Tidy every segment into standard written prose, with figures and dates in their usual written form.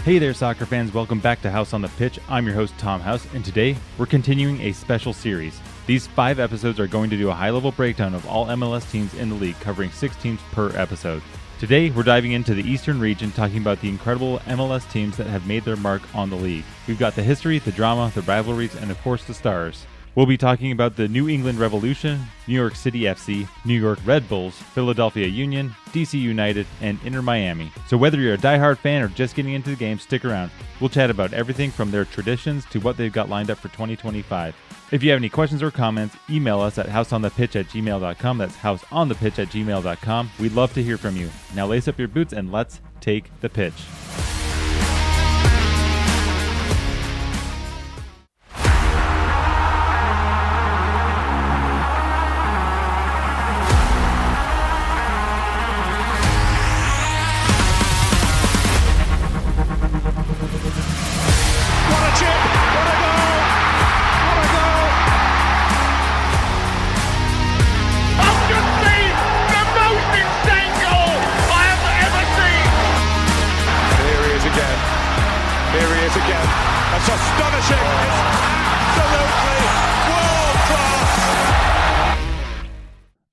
Hey there, soccer fans. Welcome back to House on the Pitch. I'm your host, Tom House, and today we're continuing a special series. These 5 episodes are going to do a high-level breakdown of all MLS teams in the league, covering 6 teams per episode. Today, we're diving into the Eastern region, talking about the incredible MLS teams that have made their mark on the league. We've got the history, the drama, the rivalries, and of course the stars. We'll be talking about the New England Revolution, New York City FC, New York Red Bulls, Philadelphia Union, DC United, and Inter Miami. So whether you're a diehard fan or just getting into the game, stick around. We'll chat about everything from their traditions to what they've got lined up for 2025. If you have any questions or comments, email us at houseonthepitch@gmail.com. That's houseonthepitch@gmail.com. We'd love to hear from you. Now lace up your boots and let's take the pitch.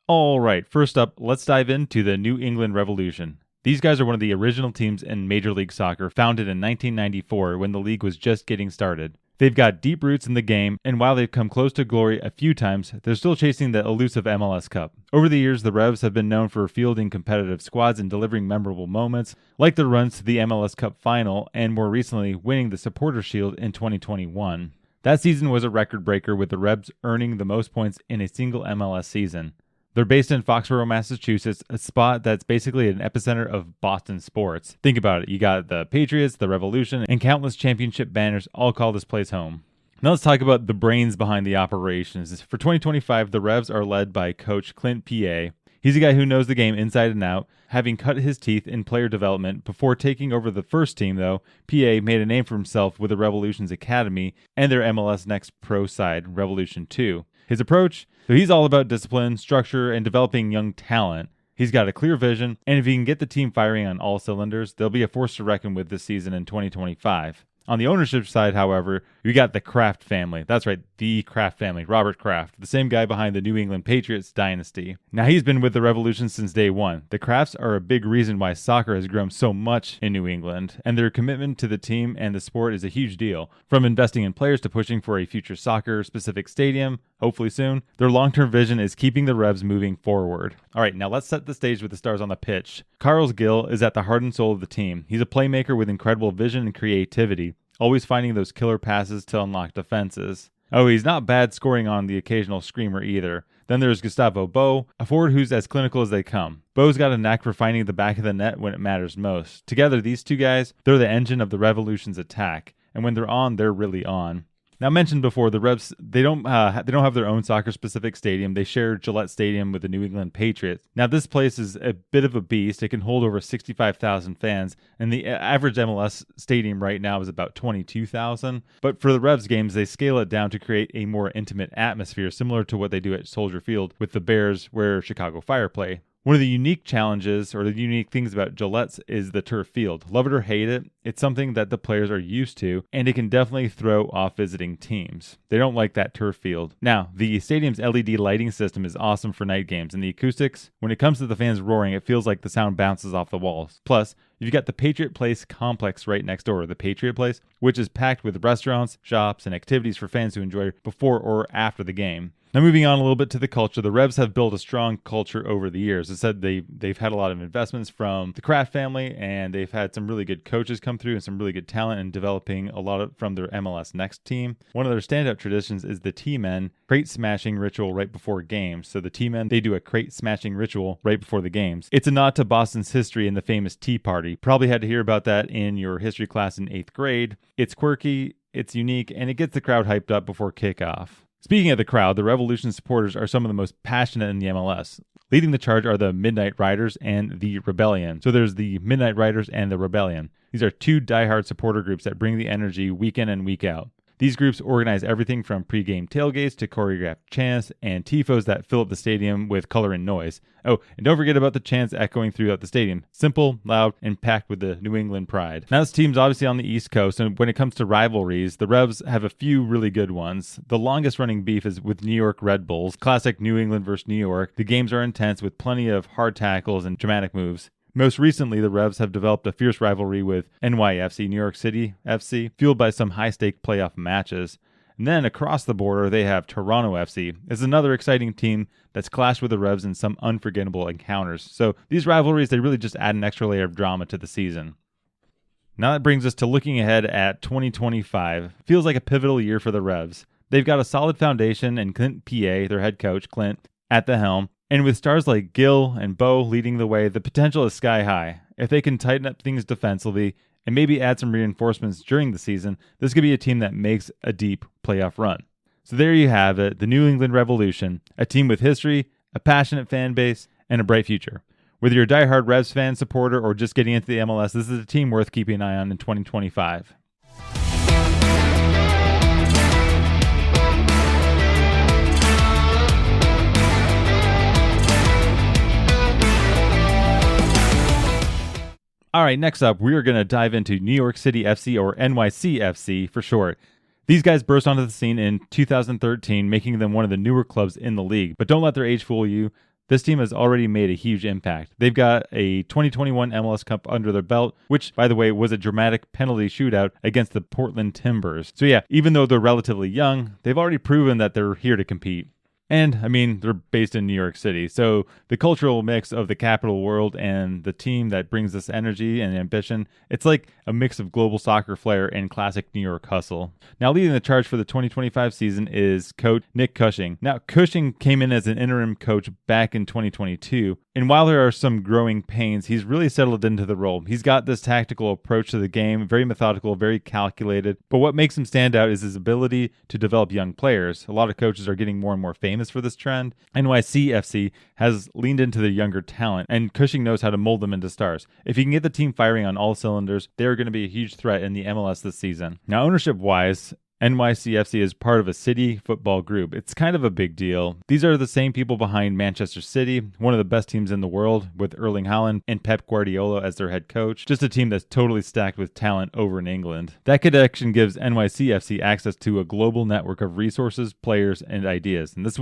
Alright, first up, let's dive into the New England Revolution. These guys are one of the original teams in Major League Soccer, founded in 1994 when the league was just getting started. They've got deep roots in the game, and while they've come close to glory a few times, they're still chasing the elusive MLS Cup. Over the years, the Revs have been known for fielding competitive squads and delivering memorable moments, like their runs to the MLS Cup final, and more recently, winning the Supporters' Shield in 2021. That season was a record breaker, with the Revs earning the most points in a single MLS season. They're based in Foxborough, Massachusetts, a spot that's basically an epicenter of Boston sports. Think about it. You got the Patriots, the Revolution, and countless championship banners all call this place home. Now let's talk about the brains behind the operations. For 2025, the Revs are led by coach Clint P.A. He's a guy who knows the game inside and out, having cut his teeth in player development. Before taking over the first team, though, P.A. made a name for himself with the Revolution's Academy and their MLS Next Pro side, Revolution 2. His approach? So he's all about discipline, structure, and developing young talent. He's got a clear vision, and if he can get the team firing on all cylinders, they'll be a force to reckon with this season in 2025. On the ownership side, however, we got the Kraft family. That's right, the Kraft family, Robert Kraft, the same guy behind the New England Patriots dynasty. Now, he's been with the Revolution since day one. The Krafts are a big reason why soccer has grown so much in New England, and their commitment to the team and the sport is a huge deal. From investing in players to pushing for a future soccer-specific stadium, hopefully soon, their long-term vision is keeping the Revs moving forward. All right, now let's set the stage with the stars on the pitch. Carlos Gil is at the heart and soul of the team. He's a playmaker with incredible vision and creativity, always finding those killer passes to unlock defenses. Oh, he's not bad scoring on the occasional screamer either. Then there's Gustavo Bo, a forward who's as clinical as they come. Bo's got a knack for finding the back of the net when it matters most. Together, these two guys, they're the engine of the Revolution's attack, and when they're on, they're really on. Now, mentioned before, the Revs, they don't have their own soccer-specific stadium. They share Gillette Stadium with the New England Patriots. Now, this place is a bit of a beast. It can hold over 65,000 fans, and the average MLS stadium right now is about 22,000. But for the Revs games, they scale it down to create a more intimate atmosphere, similar to what they do at Soldier Field with the Bears, where Chicago Fire play. One of the unique challenges or the unique things about Gillette's is the turf field. Love it or hate it, it's something that the players are used to, and it can definitely throw off visiting teams. They don't like that turf field. Now, the stadium's LED lighting system is awesome for night games, and the acoustics, when it comes to the fans roaring, it feels like the sound bounces off the walls. Plus, you've got the Patriot Place complex right next door, the Patriot Place, which is packed with restaurants, shops, and activities for fans to enjoy before or after the game. Now, moving on a little bit to the culture, the Revs have built a strong culture over the years. As I said, they've had a lot of investments from the Kraft family, and they've had some really good coaches come through and some really good talent in developing a lot from their MLS Next team. One of their standout traditions is the T-Men crate smashing ritual right before games. So the T-Men, they do a crate smashing ritual right before the games. It's a nod to Boston's history and the famous Tea Party. Probably had to hear about that in your history class in 8th grade. It's quirky, it's unique, and it gets the crowd hyped up before kickoff. Speaking of the crowd, the Revolution supporters are some of the most passionate in the MLS. Leading the charge are the Midnight Riders and the Rebellion. So there's the Midnight Riders and the Rebellion. These are two diehard supporter groups that bring the energy week in and week out. These groups organize everything from pre-game tailgates to choreographed chants and tifos that fill up the stadium with color and noise. Oh, and don't forget about the chants echoing throughout the stadium. Simple, loud, and packed with the New England pride. Now, this team's obviously on the East Coast, and when it comes to rivalries, the Revs have a few really good ones. The longest running beef is with New York Red Bulls, classic New England versus New York. The games are intense with plenty of hard tackles and dramatic moves. Most recently, the Revs have developed a fierce rivalry with NYFC, New York City FC, fueled by some high-stake playoff matches. And then across the border, they have Toronto FC. It's another exciting team that's clashed with the Revs in some unforgettable encounters. So these rivalries, they really just add an extra layer of drama to the season. Now that brings us to looking ahead at 2025. Feels like a pivotal year for the Revs. They've got a solid foundation and Clint PA, their head coach, Clint, at the helm. And with stars like Gill and Bo leading the way, the potential is sky high. If they can tighten up things defensively and maybe add some reinforcements during the season, this could be a team that makes a deep playoff run. So there you have it, the New England Revolution, a team with history, a passionate fan base, and a bright future. Whether you're a diehard Revs fan, supporter, or just getting into the MLS, this is a team worth keeping an eye on in 2025. All right, next up, we are going to dive into New York City FC, or NYCFC for short. These guys burst onto the scene in 2013, making them one of the newer clubs in the league. But don't let their age fool you. This team has already made a huge impact. They've got a 2021 MLS Cup under their belt, which, by the way, was a dramatic penalty shootout against the Portland Timbers. So yeah, even though they're relatively young, they've already proven that they're here to compete. And, I mean, they're based in New York City. So the cultural mix of the capital world and the team that brings this energy and ambition, it's like a mix of global soccer flair and classic New York hustle. Now, leading the charge for the 2025 season is coach Nick Cushing. Now, Cushing came in as an interim coach back in 2022. And while there are some growing pains, he's really settled into the role. He's got this tactical approach to the game, very methodical, very calculated. But what makes him stand out is his ability to develop young players. A lot of coaches are getting more and more famous for this trend. NYCFC has leaned into their younger talent, and Cushing knows how to mold them into stars. If he can get the team firing on all cylinders, they're going to be a huge threat in the MLS this season. Now, ownership-wise, NYCFC is part of a city football group. It's kind of a big deal. These are the same people behind Manchester City, one of the best teams in the world, with Erling Haaland and Pep Guardiola as their head coach. Just a team that's totally stacked with talent over in England. That connection gives NYCFC access to a global network of resources, players, and ideas. And this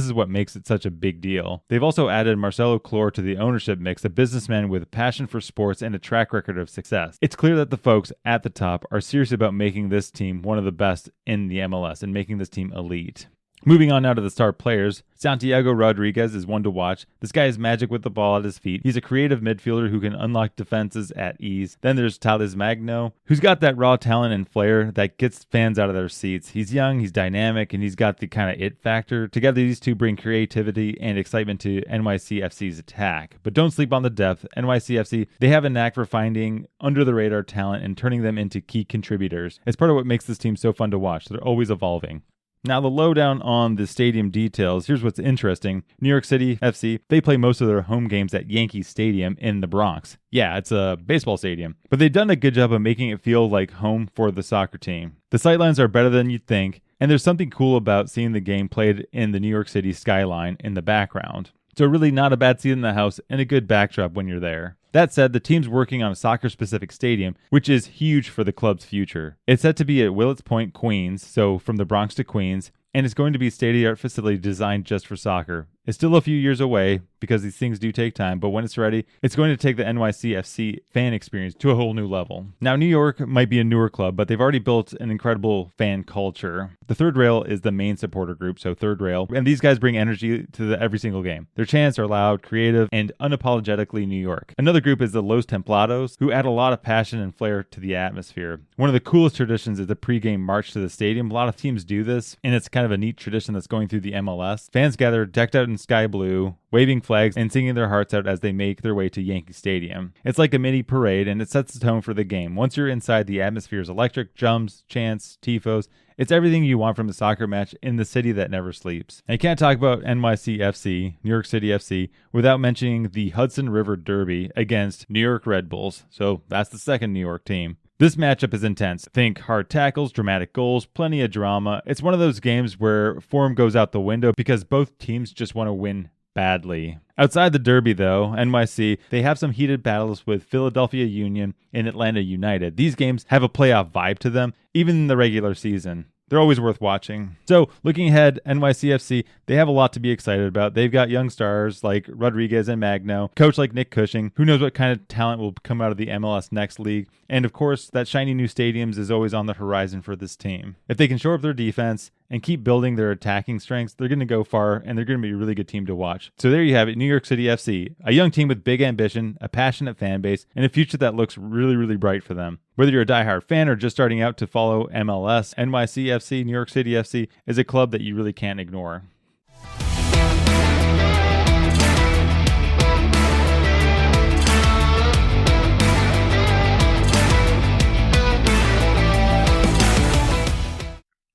is what makes it such a big deal. They've also added Marcelo Clore to the ownership mix, a businessman with a passion for sports and a track record of success. It's clear that the folks at the top are serious about making this team one of the best in the MLS and making this team elite. Moving on now to the star players, Santiago Rodriguez is one to watch. This guy is magic with the ball at his feet. He's a creative midfielder who can unlock defenses at ease. Then there's Thales Magno, who's got that raw talent and flair that gets fans out of their seats. He's young, he's dynamic, and he's got the kind of it factor. Together, these two bring creativity and excitement to NYCFC's attack. But don't sleep on the depth. NYCFC, they have a knack for finding under-the-radar talent and turning them into key contributors. It's part of what makes this team so fun to watch. They're always evolving. Now, the lowdown on the stadium details. Here's what's interesting. New York City FC, they play most of their home games at Yankee Stadium in the Bronx. Yeah, it's a baseball stadium. But they've done a good job of making it feel like home for the soccer team. The sightlines are better than you'd think, and there's something cool about seeing the game played in the New York City skyline in the background. So really not a bad seat in the house and a good backdrop when you're there. That said, the team's working on a soccer-specific stadium, which is huge for the club's future. It's set to be at Willets Point, Queens, so from the Bronx to Queens, and it's going to be a state-of-the-art facility designed just for soccer. It's still a few years away because these things do take time, but when it's ready, it's going to take the NYCFC fan experience to a whole new level. Now, New York might be a newer club, but they've already built an incredible fan culture. The Third Rail is the main supporter group, so Third Rail, and these guys bring energy to every single game. Their chants are loud, creative, and unapologetically New York. Another group is the Los Templados, who add a lot of passion and flair to the atmosphere. One of the coolest traditions is the pregame march to the stadium. A lot of teams do this, and it's kind of a neat tradition that's going through the MLS. Fans gather decked out in sky blue, waving flags and singing their hearts out as they make their way to Yankee Stadium. It's like a mini parade, and it sets the tone for the game. Once you're inside, the atmosphere is electric, jumps, chants, tifos. It's everything you want from a soccer match in the city that never sleeps. And you can't talk about NYCFC, New York City FC, without mentioning the Hudson River Derby against New York Red Bulls. So that's the second New York team. This matchup is intense. Think hard tackles, dramatic goals, plenty of drama. It's one of those games where form goes out the window because both teams just want to win badly. Outside the derby, though, NYC, they have some heated battles with Philadelphia Union and Atlanta United. These games have a playoff vibe to them, even in the regular season. They're always worth watching. So, looking ahead, NYCFC, they have a lot to be excited about. They've got young stars like Rodriguez and Magno, coach like Nick Cushing. Who knows what kind of talent will come out of the MLS Next League. And of course, that shiny new stadiums is always on the horizon for this team. If they can shore up their defense and keep building their attacking strengths, they're going to go far, and they're going to be a really good team to watch. So there you have it, New York City FC, a young team with big ambition, a passionate fan base, and a future that looks really, really bright for them. Whether you're a diehard fan or just starting out to follow MLS, NYCFC, New York City FC is a club that you really can't ignore.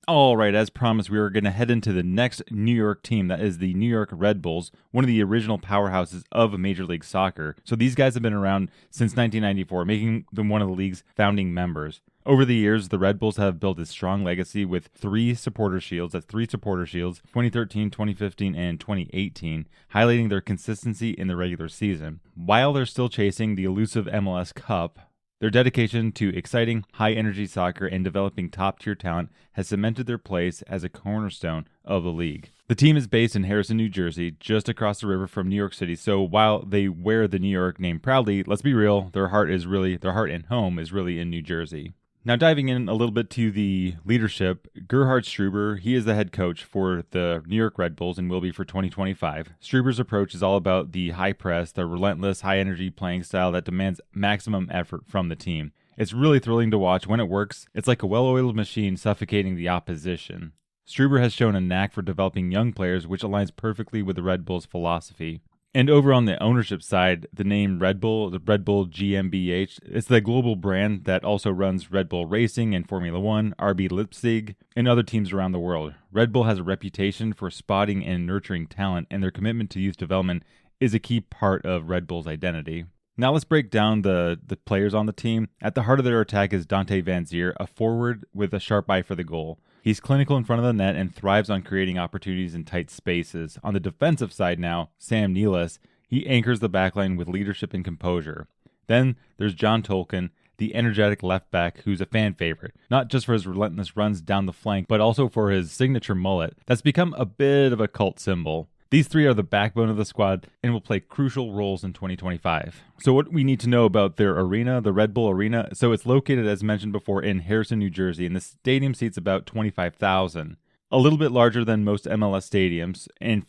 All right, as promised, we are going to head into the next New York team. That is the New York Red Bulls, one of the original powerhouses of Major League Soccer. So these guys have been around since 1994, making them one of the league's founding members. Over the years, the Red Bulls have built a strong legacy with three supporter shields, 2013, 2015, and 2018, highlighting their consistency in the regular season. While they're still chasing the elusive MLS Cup, their dedication to exciting, high-energy soccer and developing top-tier talent has cemented their place as a cornerstone of the league. The team is based in Harrison, New Jersey, just across the river from New York City, so while they wear the New York name proudly, let's be real, their heart and home is really in New Jersey. Now diving in a little bit to the leadership, Gerhard Struber, he is the head coach for the New York Red Bulls and will be for 2025. Struber's approach is all about the high press, the relentless, high-energy playing style that demands maximum effort from the team. It's really thrilling to watch when it works. It's like a well-oiled machine suffocating the opposition. Struber has shown a knack for developing young players, which aligns perfectly with the Red Bulls' philosophy. And over on the ownership side, the name Red Bull, the Red Bull GmbH, it's the global brand that also runs Red Bull Racing and Formula One, RB Leipzig, and other teams around the world. Red Bull has a reputation for spotting and nurturing talent, and their commitment to youth development is a key part of Red Bull's identity. Now let's break down the players on the team. At the heart of their attack is Dante Van Zier, a forward with a sharp eye for the goal. He's clinical in front of the net and thrives on creating opportunities in tight spaces. On the defensive side now, Sam Nealis, he anchors the backline with leadership and composure. Then there's John Tolkien, the energetic left back who's a fan favorite, not just for his relentless runs down the flank, but also for his signature mullet that's become a bit of a cult symbol. These three are the backbone of the squad and will play crucial roles in 2025. So what we need to know about their arena, the Red Bull Arena, so it's located, as mentioned before, in Harrison, New Jersey, and the stadium seats about 25,000. A little bit larger than most MLS stadiums, and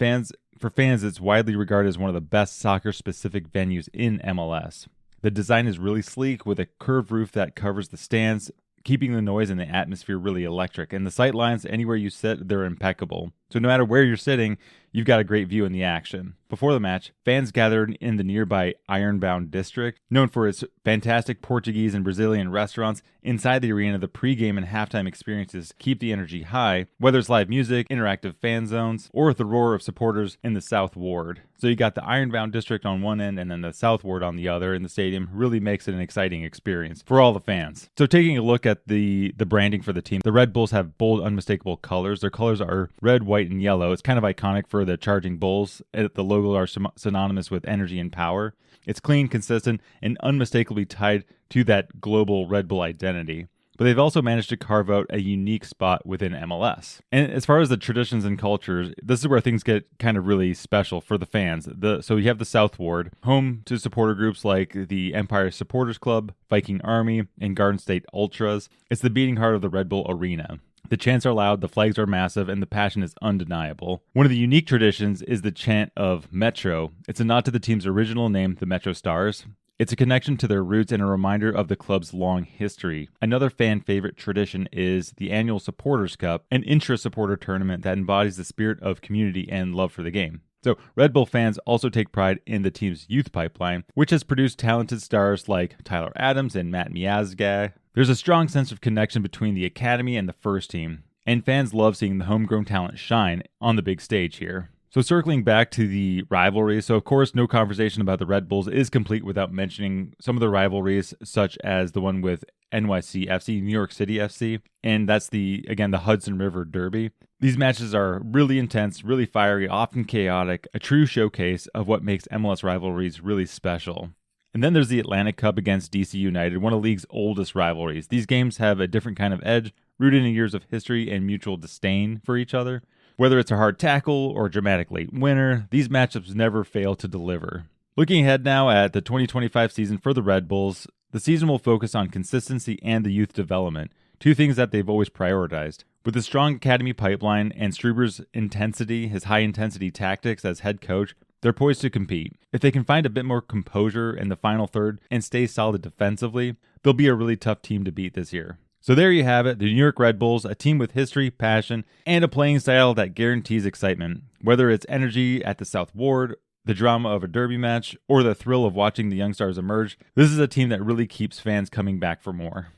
for fans, it's widely regarded as one of the best soccer-specific venues in MLS. The design is really sleek with a curved roof that covers the stands, keeping the noise and the atmosphere really electric. And the sight lines, anywhere you sit, they're impeccable. So no matter where you're sitting, you've got a great view in the action. Before the match, fans gathered in the nearby Ironbound district, known for its fantastic Portuguese and Brazilian restaurants. Inside the arena, the pregame and halftime experiences keep the energy high, whether it's live music, interactive fan zones, or the roar of supporters in the South Ward. So you got the Ironbound district on one end and then the South Ward on the other, and the stadium really makes it an exciting experience for all the fans. So taking a look at the branding for the team, the Red Bulls have bold, unmistakable colors. Their colors are red, white, and yellow. It's kind of iconic for the Charging Bulls. The logo are synonymous with energy and power. It's clean, consistent, and unmistakably tied to that global Red Bull identity. But they've also managed to carve out a unique spot within MLS. And as far as the traditions and cultures, this is where things get kind of really special for the fans. So you have the South Ward, home to supporter groups like the Empire Supporters Club, Viking Army, and Garden State Ultras. It's the beating heart of the Red Bull Arena. The chants are loud, the flags are massive, and the passion is undeniable. One of the unique traditions is the chant of Metro. It's a nod to the team's original name, the Metro Stars. It's a connection to their roots and a reminder of the club's long history. Another fan favorite tradition is the annual Supporters Cup, an intra-supporter tournament that embodies the spirit of community and love for the game. So Red Bull fans also take pride in the team's youth pipeline, which has produced talented stars like Tyler Adams and Matt Miazga. There's a strong sense of connection between the academy and the first team, and fans love seeing the homegrown talent shine on the big stage here. So circling back to the rivalries, so of course no conversation about the Red Bulls is complete without mentioning some of the rivalries, such as the one with NYC FC, New York City FC, and that's the Hudson River Derby. These matches are really intense, really fiery, often chaotic, a true showcase of what makes MLS rivalries really special. And then there's the Atlantic Cup against DC United, one of the league's oldest rivalries. These games have a different kind of edge, rooted in years of history and mutual disdain for each other. Whether it's a hard tackle or a dramatic late winner, these matchups never fail to deliver. Looking ahead now at the 2025 season for the Red Bulls, the season will focus on consistency and the youth development, two things that they've always prioritized. With a strong academy pipeline and Struber's intensity, his high-intensity tactics as head coach, they're poised to compete. If they can find a bit more composure in the final third and stay solid defensively, they'll be a really tough team to beat this year. So there you have it, the New York Red Bulls, a team with history, passion, and a playing style that guarantees excitement. Whether it's energy at the South Ward, the drama of a derby match, or the thrill of watching the young stars emerge, this is a team that really keeps fans coming back for more.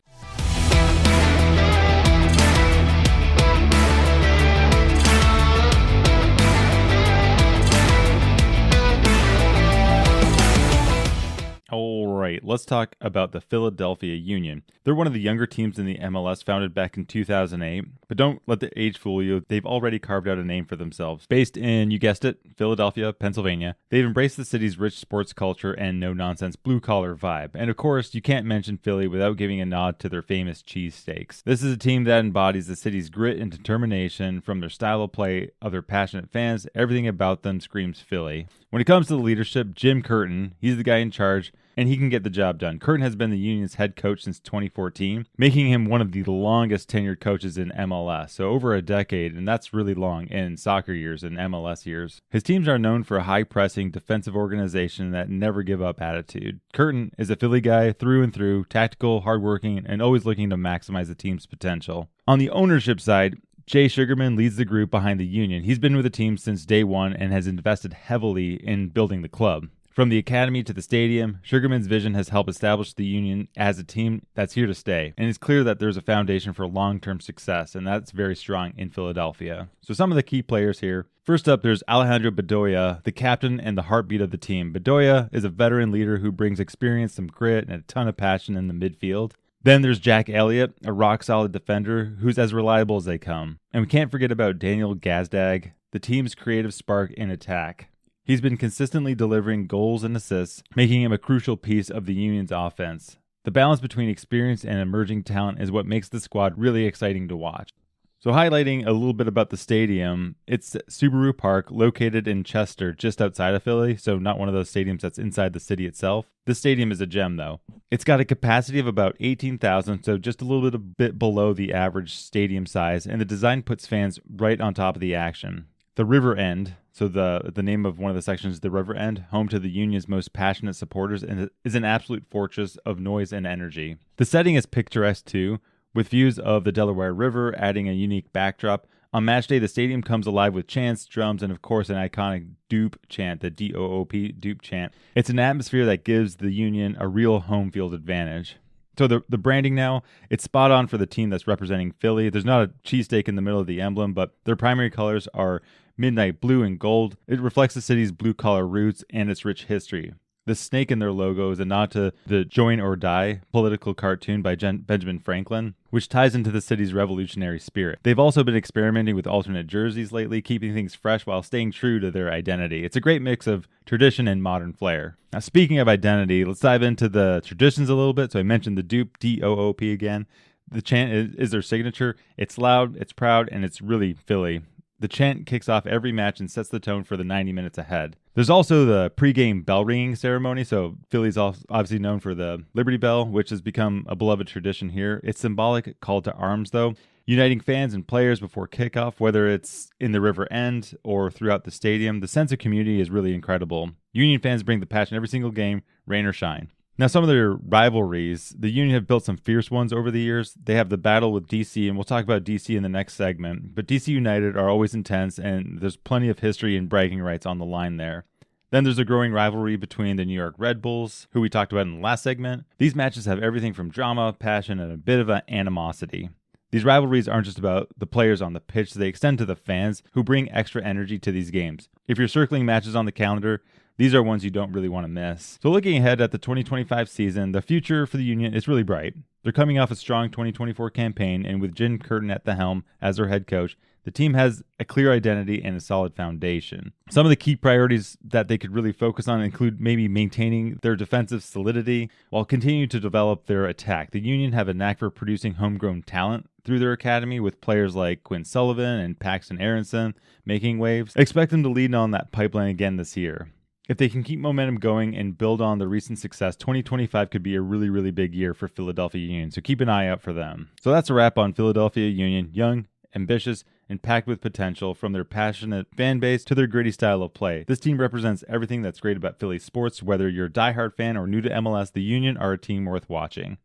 All right, let's talk about the Philadelphia Union. They're one of the younger teams in the MLS, founded back in 2008. But don't let the age fool you. They've already carved out a name for themselves. Based in, you guessed it, Philadelphia, Pennsylvania, they've embraced the city's rich sports culture and no-nonsense blue-collar vibe. And of course, you can't mention Philly without giving a nod to their famous cheesesteaks. This is a team that embodies the city's grit and determination. From their style of play, of their passionate fans, everything about them screams Philly. When it comes to the leadership, Jim Curtin, he's the guy in charge, and he can get the job done. Curtin has been the Union's head coach since 2014, making him one of the longest tenured coaches in MLS, so over a decade, and that's really long in soccer years and MLS years. His teams are known for a high-pressing, defensive organization that never give up attitude. Curtin is a Philly guy through and through, tactical, hardworking, and always looking to maximize the team's potential. On the ownership side, Jay Sugarman leads the group behind the Union. He's been with the team since day one and has invested heavily in building the club. From the academy to the stadium, Sugarman's vision has helped establish the Union as a team that's here to stay. And it's clear that there's a foundation for long-term success, and that's very strong in Philadelphia. So some of the key players here. First up, there's Alejandro Bedoya, the captain and the heartbeat of the team. Bedoya is a veteran leader who brings experience, some grit, and a ton of passion in the midfield. Then there's Jack Elliott, a rock-solid defender who's as reliable as they come. And we can't forget about Daniel Gazdag, the team's creative spark in attack. He's been consistently delivering goals and assists, making him a crucial piece of the Union's offense. The balance between experience and emerging talent is what makes the squad really exciting to watch. So highlighting a little bit about the stadium, it's Subaru Park, located in Chester, just outside of Philly, so not one of those stadiums that's inside the city itself. This stadium is a gem, though. It's got a capacity of about 18,000, so just a little bit below the average stadium size, and the design puts fans right on top of the action. The River End, so the name of one of the sections is the River End, home to the Union's most passionate supporters, and is an absolute fortress of noise and energy. The setting is picturesque too, with views of the Delaware River adding a unique backdrop. On match day, the stadium comes alive with chants, drums, and of course an iconic Doop chant, the D-O-O-P, Doop chant. It's an atmosphere that gives the Union a real home field advantage. So the branding now, it's spot on for the team that's representing Philly. There's not a cheesesteak in the middle of the emblem, but their primary colors are midnight blue and gold. It reflects the city's blue-collar roots and its rich history. The snake in their logo is a nod to the Join or Die political cartoon by Benjamin Franklin, which ties into the city's revolutionary spirit. They've also been experimenting with alternate jerseys lately, keeping things fresh while staying true to their identity. It's a great mix of tradition and modern flair. Now, speaking of identity, let's dive into the traditions a little bit. So I mentioned the Doop, D-O-O-P again. The chant is their signature. It's loud, it's proud, and it's really Philly. The chant kicks off every match and sets the tone for the 90 minutes ahead. There's also the pregame bell ringing ceremony. So Philly's obviously known for the Liberty Bell, which has become a beloved tradition here. It's symbolic call to arms, though, uniting fans and players before kickoff, whether it's in the River End or throughout the stadium. The sense of community is really incredible. Union fans bring the passion every single game, rain or shine. Now, some of their rivalries, the Union have built some fierce ones over the years. They have the battle with DC, and we'll talk about DC in the next segment. But DC United are always intense, and there's plenty of history and bragging rights on the line there. Then there's a growing rivalry between the New York Red Bulls, who we talked about in the last segment. These matches have everything from drama, passion, and a bit of an animosity. These rivalries aren't just about the players on the pitch, they extend to the fans who bring extra energy to these games. If you're circling matches on the calendar, these are ones you don't really want to miss. So looking ahead at the 2025 season, the future for the Union is really bright. They're coming off a strong 2024 campaign, and with Jim Curtin at the helm as their head coach, the team has a clear identity and a solid foundation. Some of the key priorities that they could really focus on include maybe maintaining their defensive solidity while continuing to develop their attack. The Union have a knack for producing homegrown talent through their academy, with players like Quinn Sullivan and Paxton Aronson making waves. Expect them to lead on that pipeline again this year. If they can keep momentum going and build on the recent success, 2025 could be a really, really big year for Philadelphia Union, so keep an eye out for them. So that's a wrap on Philadelphia Union. Young, ambitious, and packed with potential, from their passionate fan base to their gritty style of play. This team represents everything that's great about Philly sports. Whether you're a diehard fan or new to MLS, the Union are a team worth watching.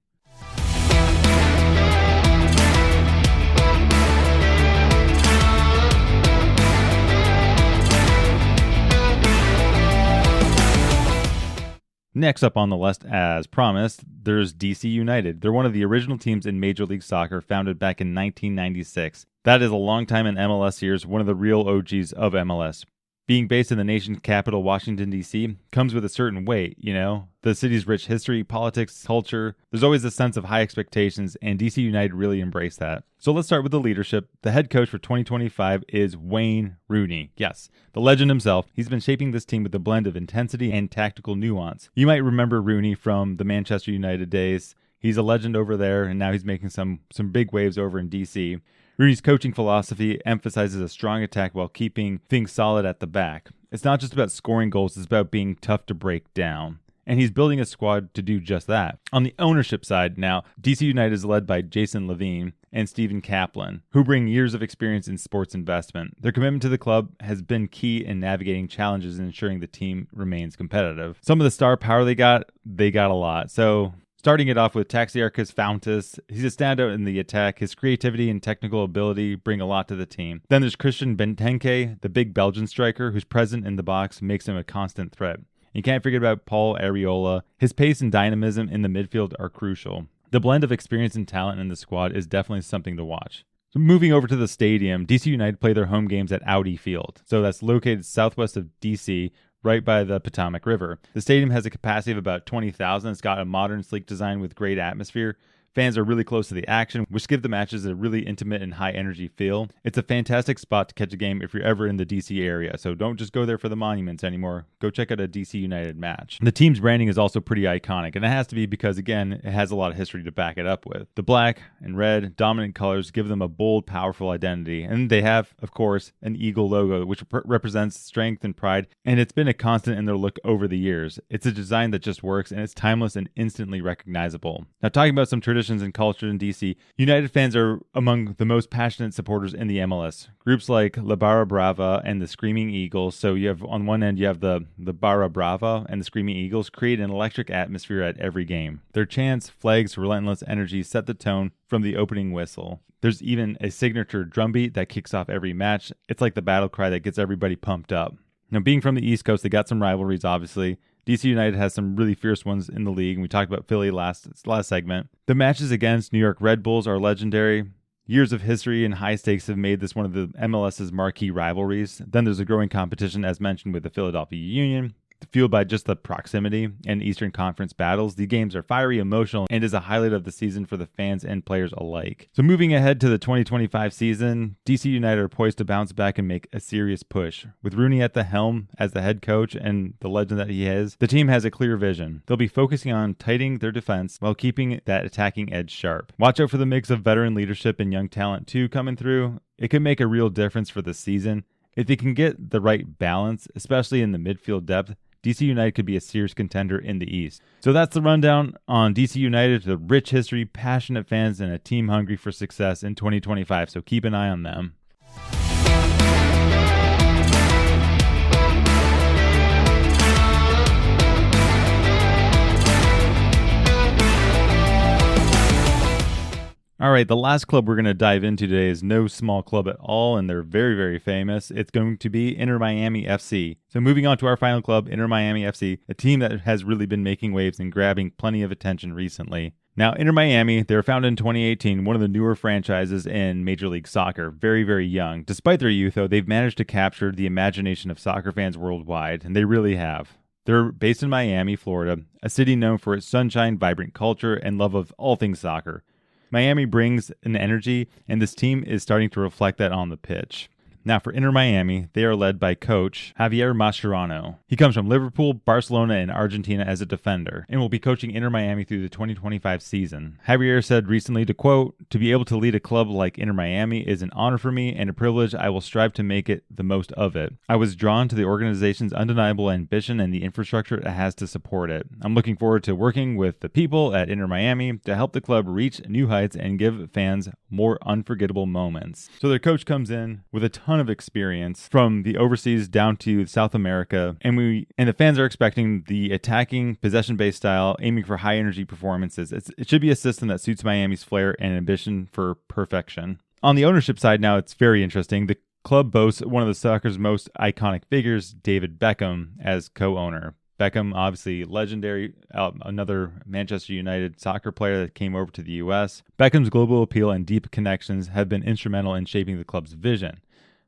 Next up on the list, as promised, there's DC United. They're one of the original teams in Major League Soccer, founded back in 1996. That is a long time in MLS years, one of the real OGs of MLS. Being based in the nation's capital, Washington, D.C., comes with a certain weight, you know? The city's rich history, politics, culture. There's always a sense of high expectations, and DC United really embrace that. So let's start with the leadership. The head coach for 2025 is Wayne Rooney. Yes, the legend himself. He's been shaping this team with a blend of intensity and tactical nuance. You might remember Rooney from the Manchester United days. He's a legend over there, and now he's making some big waves over in D.C. Rooney's coaching philosophy emphasizes a strong attack while keeping things solid at the back. It's not just about scoring goals, it's about being tough to break down. And he's building a squad to do just that. On the ownership side now, DC United is led by Jason Levine and Stephen Kaplan, who bring years of experience in sports investment. Their commitment to the club has been key in navigating challenges and ensuring the team remains competitive. Some of the star power they got a lot. So starting it off with Taxiarchus Fountas, he's a standout in the attack. His creativity and technical ability bring a lot to the team. Then there's Christian Benteke, the big Belgian striker, who's present in the box, makes him a constant threat. You can't forget about Paul Arriola. His pace and dynamism in the midfield are crucial. The blend of experience and talent in the squad is definitely something to watch. So moving over to the stadium, DC United play their home games at Audi Field. So that's located southwest of DC, right by the Potomac River. The stadium has a capacity of about 20,000. It's got a modern, sleek design with great atmosphere. Fans are really close to the action, which give the matches a really intimate and high-energy feel. It's a fantastic spot to catch a game if you're ever in the DC area, so don't just go there for the monuments anymore. Go check out a DC United match. The team's branding is also pretty iconic, and it has to be because, again, it has a lot of history to back it up with. The black and red dominant colors give them a bold, powerful identity, and they have, of course, an eagle logo, which represents strength and pride, and it's been a constant in their look over the years. It's a design that just works, and it's timeless and instantly recognizable. Now, talking about some traditions and culture in DC, United fans are among the most passionate supporters in the MLS. Groups like La Barra Brava and the Screaming Eagles, so you have on one end you have the Barra Brava and the Screaming Eagles, create an electric atmosphere at every game. Their chants, flags, relentless energy set the tone from the opening whistle. There's even a signature drumbeat that kicks off every match. It's like the battle cry that gets everybody pumped up. Now, being from the East Coast, they got some rivalries, obviously. DC United has some really fierce ones in the league, and we talked about Philly last segment. The matches against New York Red Bulls are legendary. Years of history and high stakes have made this one of the MLS's marquee rivalries. Then there's a growing competition, as mentioned, with the Philadelphia Union. Fueled by just the proximity and Eastern Conference battles, the games are fiery, emotional, and is a highlight of the season for the fans and players alike. So moving ahead to the 2025 season, DC United are poised to bounce back and make a serious push. With Rooney at the helm as the head coach and the legend that he is, the team has a clear vision. They'll be focusing on tightening their defense while keeping that attacking edge sharp. Watch out for the mix of veteran leadership and young talent too coming through. It could make a real difference for the season. If they can get the right balance, especially in the midfield depth, DC United could be a serious contender in the East. So that's the rundown on DC United, the rich history, passionate fans, and a team hungry for success in 2025. So keep an eye on them. All right, the last club we're going to dive into today is no small club at all, and they're very, very famous. It's going to be Inter Miami FC. So moving on to our final club, Inter Miami FC, a team that has really been making waves and grabbing plenty of attention recently. Now, Inter Miami, they were founded in 2018, one of the newer franchises in Major League Soccer, very, very young. Despite their youth, though, they've managed to capture the imagination of soccer fans worldwide, and they really have. They're based in Miami, Florida, a city known for its sunshine, vibrant culture, and love of all things soccer. Miami brings an energy, and this team is starting to reflect that on the pitch. Now for Inter Miami, they are led by coach Javier Mascherano. He comes from Liverpool, Barcelona, and Argentina as a defender, and will be coaching Inter Miami through the 2025 season. Javier said recently to quote, "To be able to lead a club like Inter Miami is an honor for me and a privilege. I will strive to make it the most of it. I was drawn to the organization's undeniable ambition and the infrastructure it has to support it. I'm looking forward to working with the people at Inter Miami to help the club reach new heights and give fans more unforgettable moments." So their coach comes in with a ton of experience from the overseas down to South America, and the fans are expecting the attacking, possession-based style, aiming for high-energy performances. It should be a system that suits Miami's flair and ambition for perfection. On the ownership side now, it's very interesting. The club boasts one of the soccer's most iconic figures, David Beckham, as co-owner. Beckham, obviously legendary, another Manchester United soccer player that came over to the U.S. Beckham's global appeal and deep connections have been instrumental in shaping the club's vision.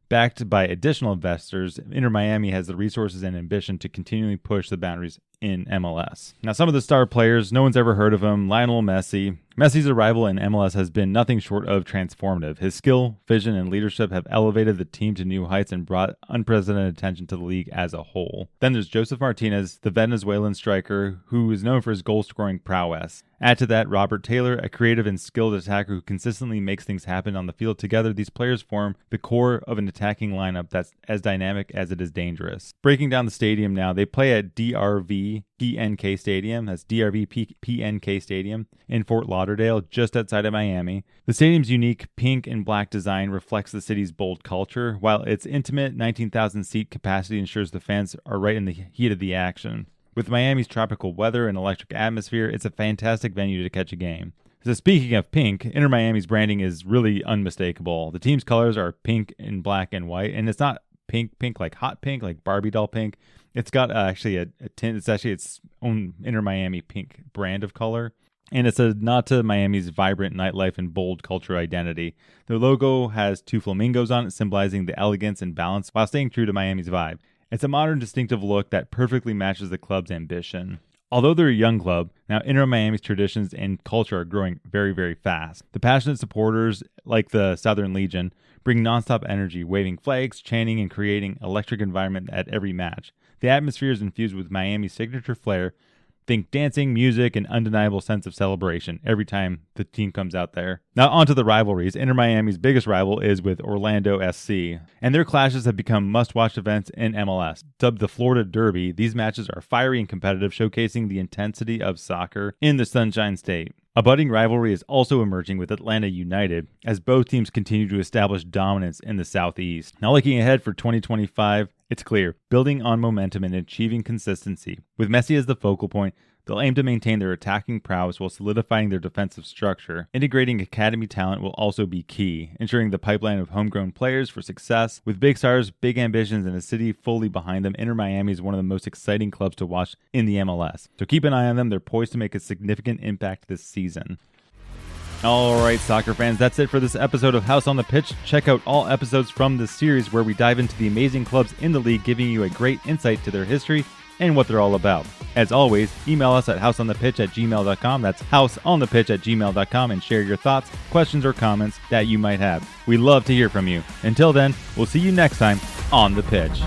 Backed by additional investors, Inter Miami has the resources and ambition to continually push the boundaries in MLS. Now, some of the star players, no one's ever heard of him. Lionel Messi. Messi's arrival in MLS has been nothing short of transformative. His skill, vision, and leadership have elevated the team to new heights and brought unprecedented attention to the league as a whole. Then there's Josef Martinez, the Venezuelan striker who is known for his goal-scoring prowess. Add to that Robert Taylor, a creative and skilled attacker who consistently makes things happen on the field. Together, these players form the core of an attacking lineup that's as dynamic as it is dangerous. Breaking down the stadium now, they play at DRV PNK Stadium, that's DRV PNK Stadium in Fort Lauderdale, just outside of Miami. The stadium's unique pink and black design reflects the city's bold culture, while its intimate 19,000 seat capacity ensures the fans are right in the heat of the action. With Miami's tropical weather and electric atmosphere, it's a fantastic venue to catch a game. So speaking of pink, Inter Miami's branding is really unmistakable. The team's colors are pink and black and white, and it's not pink like hot pink, like Barbie doll pink. It's got actually a tint. It's actually its own Inter Miami pink brand of color. And it's a nod to Miami's vibrant nightlife and bold cultural identity. Their logo has two flamingos on it, symbolizing the elegance and balance while staying true to Miami's vibe. It's a modern, distinctive look that perfectly matches the club's ambition. Although they're a young club, now Inter Miami's traditions and culture are growing very, very fast. The passionate supporters, like the Southern Legion, bring nonstop energy, waving flags, chanting, and creating an electric environment at every match. The atmosphere is infused with Miami's signature flair. Think dancing, music, and undeniable sense of celebration every time the team comes out there. Now onto the rivalries. Inter Miami's biggest rival is with Orlando SC, and their clashes have become must-watch events in MLS. Dubbed the Florida Derby, these matches are fiery and competitive, showcasing the intensity of soccer in the Sunshine State. A budding rivalry is also emerging with Atlanta United as both teams continue to establish dominance in the Southeast. Now looking ahead for 2025, it's clear, building on momentum and achieving consistency. With Messi as the focal point, they'll aim to maintain their attacking prowess while solidifying their defensive structure. Integrating academy talent will also be key, ensuring the pipeline of homegrown players for success. With big stars, big ambitions, and a city fully behind them, Inter Miami is one of the most exciting clubs to watch in the MLS. So keep an eye on them. They're poised to make a significant impact this season. All right, soccer fans, that's it for this episode of House on the Pitch. Check out all episodes from this series where we dive into the amazing clubs in the league, giving you a great insight to their history and what they're all about. As always, email us at houseonthepitch@gmail.com. That's houseonthepitch@gmail.com, and share your thoughts, questions, or comments that you might have. We love to hear from you. Until then, we'll see you next time on the pitch.